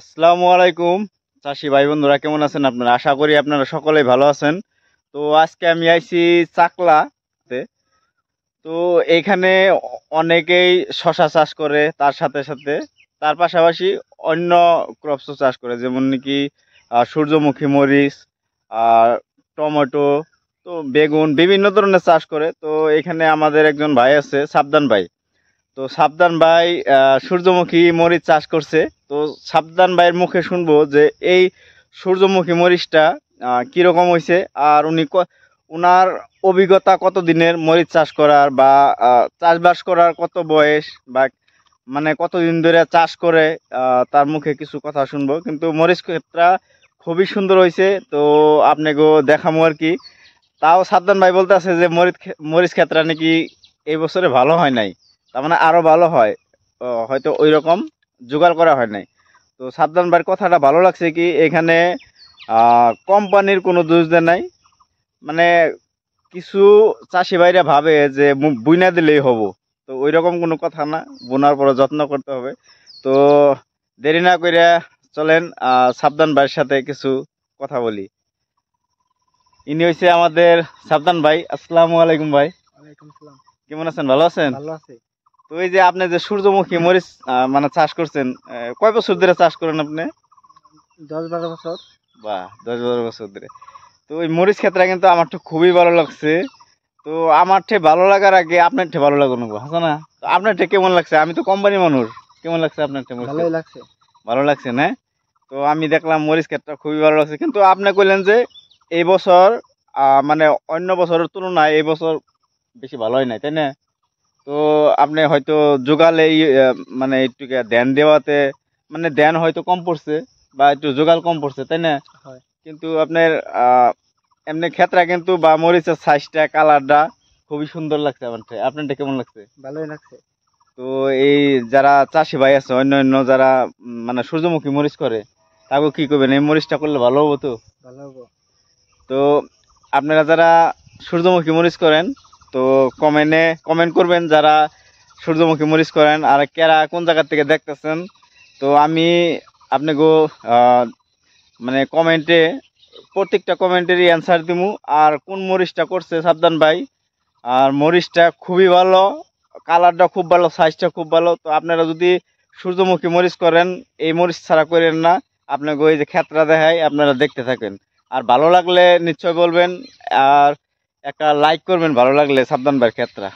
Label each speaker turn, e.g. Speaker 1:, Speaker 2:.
Speaker 1: আসসালামু আলাইকুম চাষি ভাই বন্ধুরা, কেমন আছেন আপনারা? আশা করি আপনারা সকলেই ভালো আছেন। তো আজকে আমি আইছি চাকলাতে। তো এইখানে অনেকেই শশা চাষ করে, তার সাথে সাথে তার পাশাপাশি অন্য ক্রপসও চাষ করে, যেমন নাকি সূর্যমুখী মরিচ, আর টমেটো, তো বেগুন, বিভিন্ন ধরনের চাষ করে। তো এখানে আমাদের একজন ভাই আছে, সাবধান ভাই। তো সাবধান ভাই সূর্যমুখী মরিচ চাষ করছে। তো সাবধান ভাইয়ের মুখে শুনবো যে এই সূর্যমুখী মরিচটা কিরকম হয়েছে, আর উনার অভিজ্ঞতা কত দিনের মরিচ চাষ করার, বা চাষবাস করার কত বয়স, বা মানে কতদিন ধরে চাষ করে, তার মুখে কিছু কথা শুনবো। কিন্তু মরিচ ক্ষেতটা খুবই সুন্দর হয়েছে, তো আপনাকে দেখামো আর কি। তাও সাবধান ভাই বলতে আছে যে মরিচ ক্ষেতটা নাকি এই বছরে ভালো হয় নাই, তার মানে আরো ভালো হয়। হয়তো ওই রকম জোগাড় করা হয় নাই। তো সাবধান ভাইয়ের কথাটা ভালো লাগছে কি, এখানে কোম্পানির কোনো দোষ দেয় নাই। মানে কিছু চাষি ভাইরা ভাবে যে বুইনা দিলেই হবো, তো ওই রকম কোনো কথা না, বোনার পরে যত্ন করতে হবে। তো দেরি না করে চলেন সাবধান ভাইয়ের সাথে কিছু কথা বলি। ইনি হচ্ছে আমাদের সাবধান ভাই। আসসালামু আলাইকুম ভাই।
Speaker 2: ওয়ালাইকুম সালাম।
Speaker 1: কেমন আছেন? ভালো আছেন?
Speaker 2: ভালো আছে।
Speaker 1: তো এই যে আপনি যে সূর্যমুখী মরিচ মানে চাষ করছেন, কয় বছর ধরে চাষ করেন আপনি?
Speaker 2: 10-12 বছর।
Speaker 1: বাহ, 10-12 বছর ধরে। তো ওই মরিচ ক্ষেত্রে কিন্তু আমার তো খুবই ভালো লাগছে। তো আমার ঠিক ভালো লাগার আগে আপনার ঠিক ভালো লাগুন হাসা না? তো আপনার ঠিক কেমন লাগছে? আমি তো কোম্পানি মানুষ, কেমন লাগছে আপনার ঠিক মরিচ ক্ষেত?
Speaker 2: ভালোই লাগছে।
Speaker 1: ভালো লাগছে না? তো আমি দেখলাম মরিচ ক্ষেতটা খুবই ভালো লাগছে, কিন্তু আপনি কইলেন যে এই বছর মানে অন্য বছরের তুলনায় এই বছর বেশি ভালো হয় নাই, তাই না? তো আপনি হয়তো যোগালে মানে একটু ধ্যান দেওয়াতে, মানে ধ্যান হয়তো কম পড়ছে, বা একটু যোগাল কম পড়ছে, তাই না?
Speaker 2: হয়।
Speaker 1: কিন্তু আপনার এমনি ক্ষেত্রে কিন্তু বা মরিচের সাইজটা, কালারটা খুবই সুন্দর লাগছে আমার থেকে। আপনারটা কেমন লাগছে?
Speaker 2: ভালোই লাগছে।
Speaker 1: তো এই যারা চাষি ভাই আছে, অন্য অন্য যারা মানে সূর্যমুখী মরিচ করে, তাকে কি করবেন, এই মরিচটা করলে ভালো হবো তো?
Speaker 2: ভালো হবো।
Speaker 1: তো আপনারা যারা সূর্যমুখী মরিচ করেন, তো কমেন্ট করবেন যারা সূর্যমুখী মরিচ করেন, আর কেরা কোন জায়গা থেকে দেখতেছেন। তো আমি আপনাকে মানে কমেন্টে, প্রত্যেকটা কমেন্টেরই অ্যান্সার দিব। আর কোন মরিচটা করছে সাবধান ভাই, আর মরিচটা খুবই ভালো, কালারটা খুব ভালো, সাইজটা খুব ভালো। তো আপনারা যদি সূর্যমুখী মরিচ করেন, এই মরিচ ছাড়া করেন না। আপনাকে ওই যে ক্ষেতটা দেখায়, আপনারা দেখতে থাকেন। আর ভালো লাগলে নিশ্চয় বলবেন, আর একটা লাইক করবেন ভালো লাগলে সাবধান ভাইয়ের ক্ষেতটা।